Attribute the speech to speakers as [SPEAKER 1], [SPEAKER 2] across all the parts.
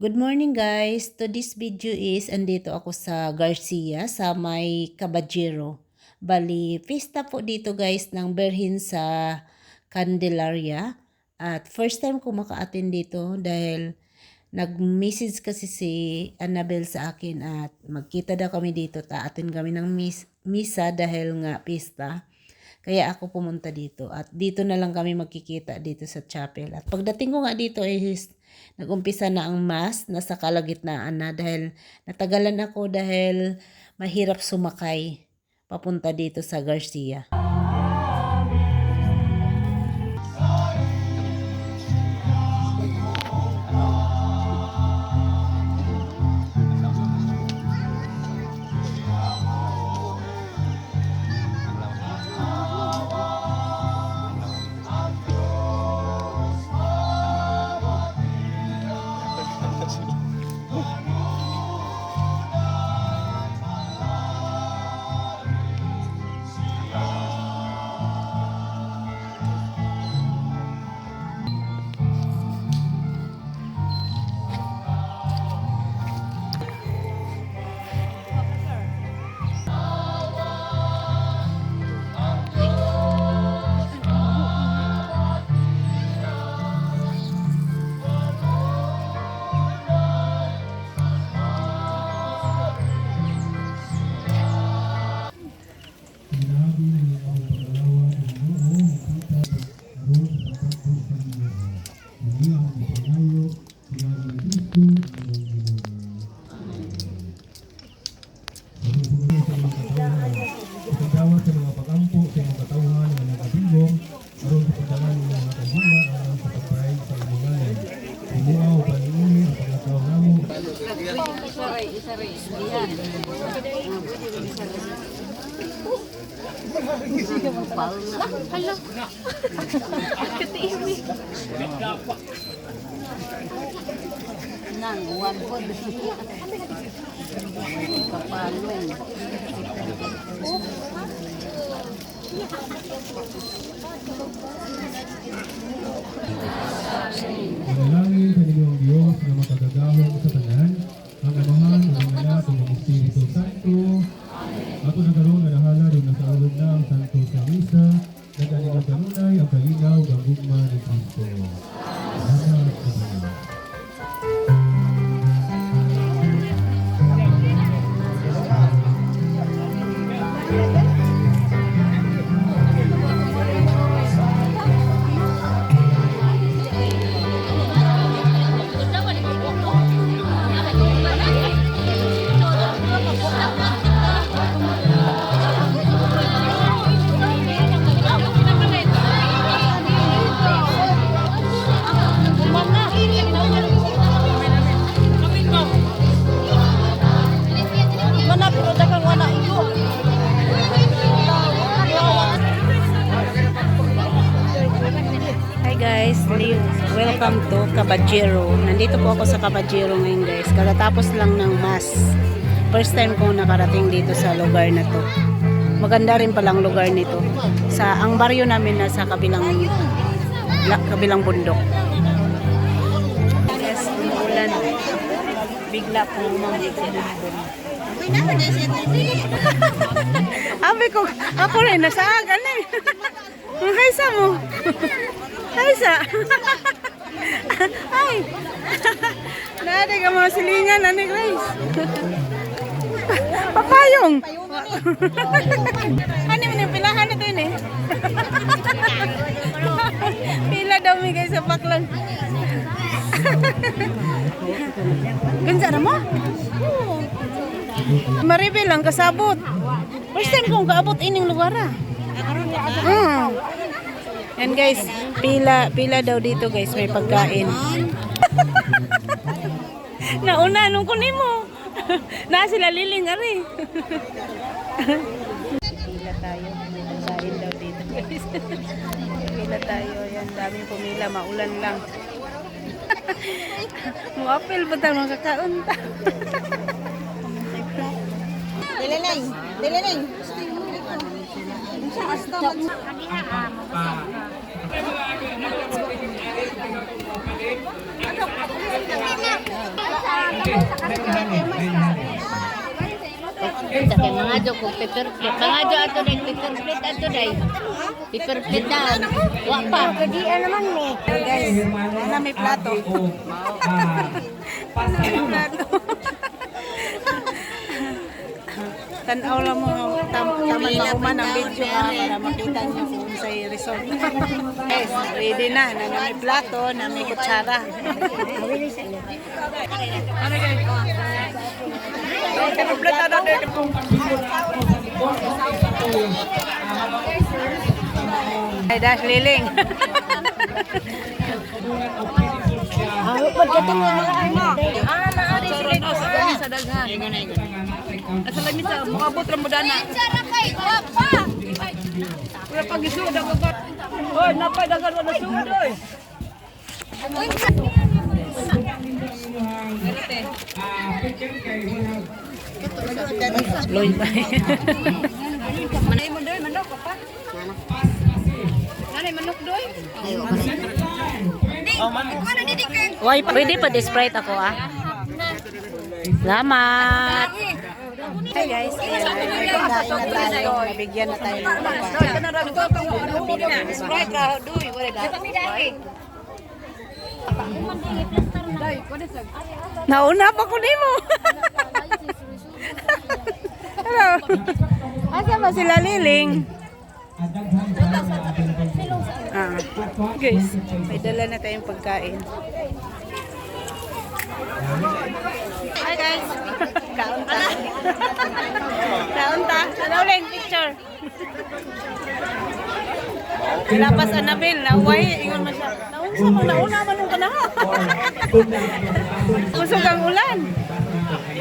[SPEAKER 1] Good morning guys! To this video is andito ako sa Garcia sa may Caballero. Bali, pista po dito guys ng Berhin sa Candelaria. At first time ko maka-attend dito dahil nag-message kasi si Annabel sa akin at magkita daw kami dito. Ta-attend kami ng misa dahil nga pista. Kaya ako pumunta dito at dito na lang kami magkikita dito sa chapel. At pagdating ko nga dito is nag-umpisa na ang mass, nasa kalagitnaan na dahil natagalan ako dahil mahirap sumakay papunta dito sa Garcia.
[SPEAKER 2] Nangguan po kapalong.
[SPEAKER 3] Manalangin sa ninyong Diyos na makagagahong sa tanan, ang Amahan, ang Anak, ang Espiritu Santo, ato na karoon na nahala rin na sa ulod na ang Santo sa Misa, na kanilang kanunay ang kalinaw ng gugma ni Cristo. Salamat sa Panginoon.
[SPEAKER 1] Hi guys, welcome to Caballero. Nandito po ako sa Caballero ngayon guys. Katatapos lang ng mass. First time ko nakarating dito sa lugar na to. Maganda rin palang lugar nito. Ang baryo namin nasa kabilang bundok. Yes, umuulan. Bigla po umambon. Abi ko, ako rin nasaagan eh. Ang haysa mo. Haysa. Ay. Nada ka mga silingan, ani Grace. Papayong. Ano mo yung pilahan na ito yun eh. Pila daw may guys sa baklan. Gansa na mo? Maribel lang kasabot. First time kong kaabot ining lugar ah. Yan guys, pila daw dito guys, may pagkain. Nauna nung kunin mo. Na sila liling ari. Pila tayo, may pagkain daw dito guys. Pila tayo, yan daming pumila, maulan lang. Muapil pa tayo makakaon ta.
[SPEAKER 2] Dileneng. Sa kay mga jo ko paper plate. Mga jo ato dai paper plate ato dai. Paper plate daw. Wa pa. Kadian naman ni.
[SPEAKER 4] Guys, na may plato. Tanaw lang mo taman mauman ang video para makita niyo kung sa resort. Guys, ready na may plato, na may kutsara. Ano guys? Paper plate na din. Ay, dash liling.
[SPEAKER 2] Ang pud kato mo mga ano.
[SPEAKER 4] Naari sila sa daghan. Asa lami sa mukabot ra mo dana. Wala pag isud ako ba. Hoy, napay dagan wala sud oy. Loy ba? Manay mo doy, manok pa. Nanay manok doy.
[SPEAKER 1] Why, pwede pa Sprite ako ah. Salamat.
[SPEAKER 4] Hey guys, kain na tayo. Nabigyan na tayo ng pagkain. Sprite ra doy, wala da. Nauna pa ko nimo. Hello. Asa ba sila Liling? Guys, may dala na tayong pagkain. Hi guys. Kaon ta. Kaon ta. Uling picture. Lapas Annabel, naway ingon man siya. Naunsa mo nauna man nung kana. Kusog ang ulan.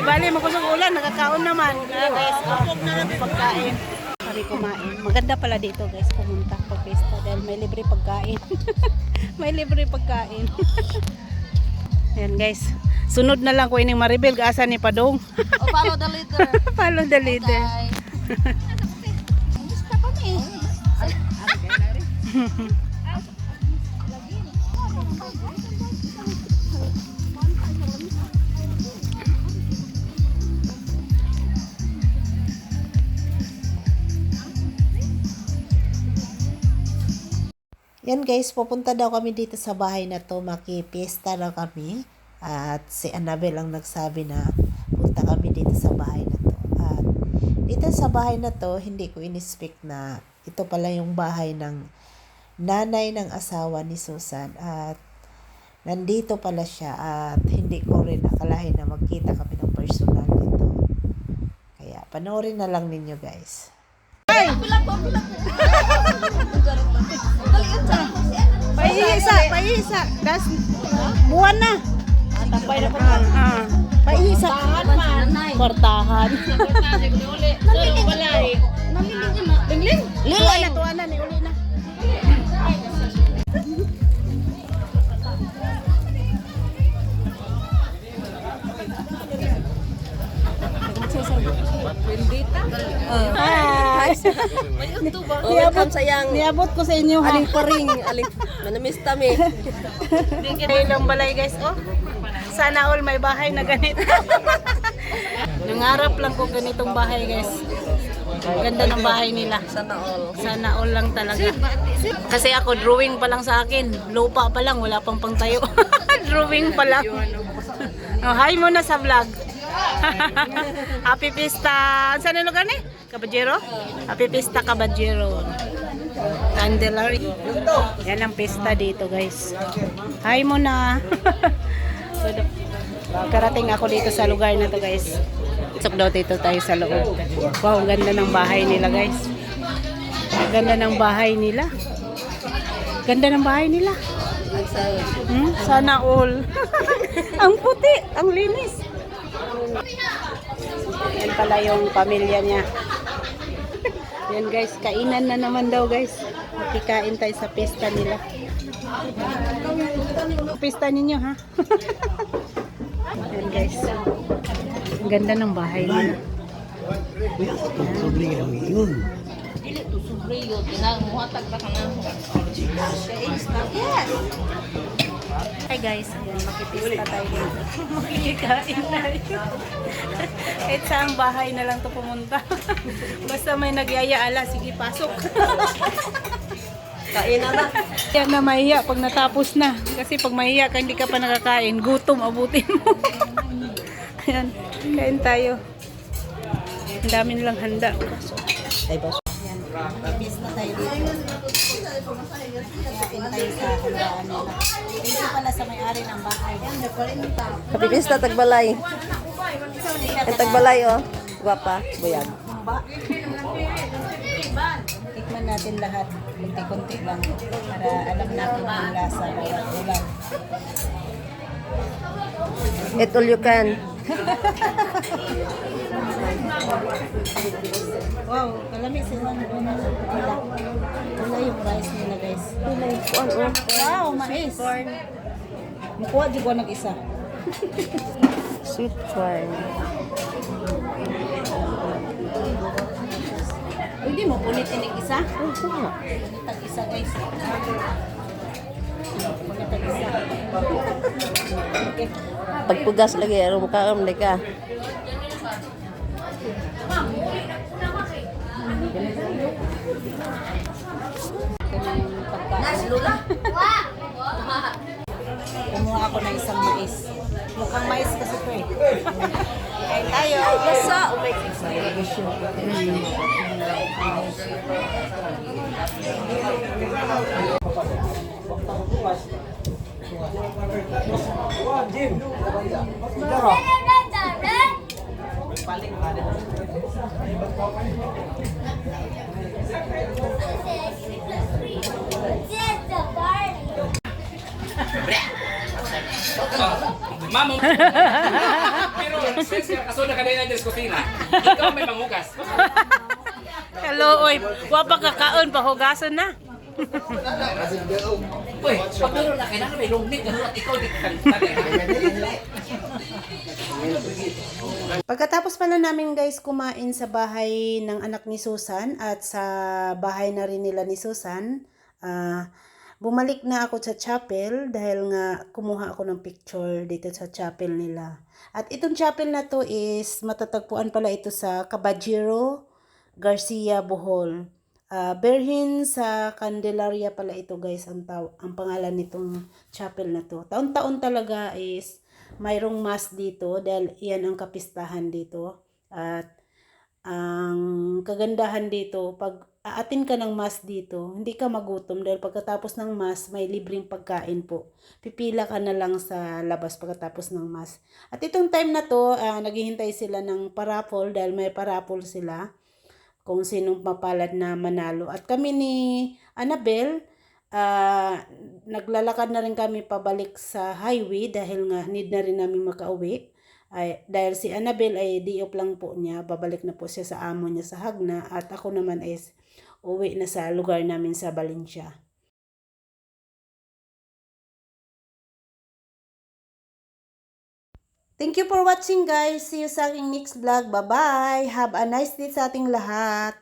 [SPEAKER 4] Ibali makusog ang ulan, nakakaon naman. Guys, pagkain. Kami kumain. Maganda pala dito guys, pumunta pag pesta dahil may libre pagkain. May libre pagkain. Ayan guys. Sunod na lang ko ining Maribel kaasa ni Padong.
[SPEAKER 2] Follow the leader.
[SPEAKER 4] Follow the leader.
[SPEAKER 1] Yan guys, pupunta daw kami dito sa bahay na to, makipiesta daw kami. At si Annabel ang nagsabi na punta kami dito sa bahay na to. At dito sa bahay na to, hindi ko in-expect na ito pala yung bahay ng nanay ng asawa ni Susan. At nandito pala siya at hindi ko rin akalain na magkita kami ng personal nito. Kaya panoorin na lang ninyo guys.
[SPEAKER 4] Paihisa. Das buwan na.
[SPEAKER 2] Tambay na po.
[SPEAKER 4] Paihisa.
[SPEAKER 1] Portahan.
[SPEAKER 4] Lingling. Tuwa na ni uli na. Niabot ko sa inyo ha.
[SPEAKER 2] Aling paring, aling manamista mi.
[SPEAKER 4] Ilang balay guys, oh. Sana all may bahay na ganito. Nangarap lang ko ganitong bahay guys. Ganda ng bahay nila. Sana all lang talaga. Kasi ako drawing pa lang sa akin. Lupa pa lang, wala pang pangtayo. Drawing pa lang. Oh, hi muna sa vlog. Happy Pista. Saan yung lugar ni? Caballero? Happy Pista Caballero. Candelaria. Yan ang pista dito guys. Hi muna. So, karating ako dito sa lugar na to guys. Pasok daw dito tayo sa loob. Wow, ang ganda ng bahay nila guys. Ganda ng bahay nila. Ganda ng bahay nila. Sana all. Ang puti, ang linis. Yan pala yung pamilya niya. Yan guys, kainan na naman daw guys. Makikain tayo sa pista nila. Pista ninyo ha. Yan guys. Ang ganda ng bahay nila. Hi guys, ayan, makipista tayo dito. Makikain tayo. Kahit saang bahay na lang to pumunta. Basta may nagyaya-ala, sige pasok.
[SPEAKER 2] Kain na ba?
[SPEAKER 4] Yan na mahiya pag natapos na. Kasi pag mahiya ka, hindi ka pa nakakain. Gutom, abutin mo. Ayan, kain tayo. Ang dami nilang handa.
[SPEAKER 1] Pista tayo dito. Kain tayo sa handaan nila. Thank you pala sa may-ari ng bahay.
[SPEAKER 2] Kapipista tagbalay. Ang tagbalay oh. Guwapa, buyag.
[SPEAKER 1] Tikman natin lahat. Kunti-kunti lang. Para alam natin ang lasa bawat ulam.
[SPEAKER 2] Eat all you can.
[SPEAKER 1] Wow, kalami silang wala. Wala yung rice nila guys. Wow, mais. Mukuha di ko nag-isa.
[SPEAKER 2] Sweet corn.
[SPEAKER 1] Hindi mo punit inig isa? Punit ang isa guys. Punit ang isa. Okay.
[SPEAKER 2] Pagpugas lagi, aron ka ka.
[SPEAKER 1] Kumuha ako ng isang mais. Mukhang mais kasi ito eh. Kain tayo.
[SPEAKER 2] Basa.
[SPEAKER 5] Mamo. Pero kaso na kanina din sa kusina. Ikaw may mangugas.
[SPEAKER 4] Hello, oy. Wapa kakaon, pahugasan na.
[SPEAKER 5] Uy, pagkaro na kailangan may lumig at ikaw di ka.
[SPEAKER 4] Pagkatapos pala namin guys kumain sa bahay ng anak ni Susan at sa bahay na rin nila ni Susan, bumalik na ako sa chapel dahil nga kumuha ako ng picture dito sa chapel nila. At itong chapel na to is matatagpuan pala ito sa Caballero, Garcia, Bohol. Berhin sa Candelaria pala ito guys ang pangalan nitong chapel na to. Taon-taon talaga is mayroong mass dito dahil iyan ang kapistahan dito. At ang kagandahan dito, pag aatin ka ng mass dito, hindi ka magutom dahil pagkatapos ng mass, may libreng pagkain po. Pipila ka na lang sa labas pagkatapos ng mass. At itong time na to, naghihintay sila ng parapol dahil may parapol sila kung sinong mapalad na manalo. At kami ni Annabel, naglalakad na rin kami pabalik sa highway dahil nga need na rin namin makauwi. Dahil si Annabel ay di-off lang po niya, babalik na po siya sa amo niya sa Hagna at ako naman is uwi na sa lugar namin sa Valencia. Thank you for watching guys. See you sa aking next vlog. Bye-bye. Have a nice day sa ating lahat.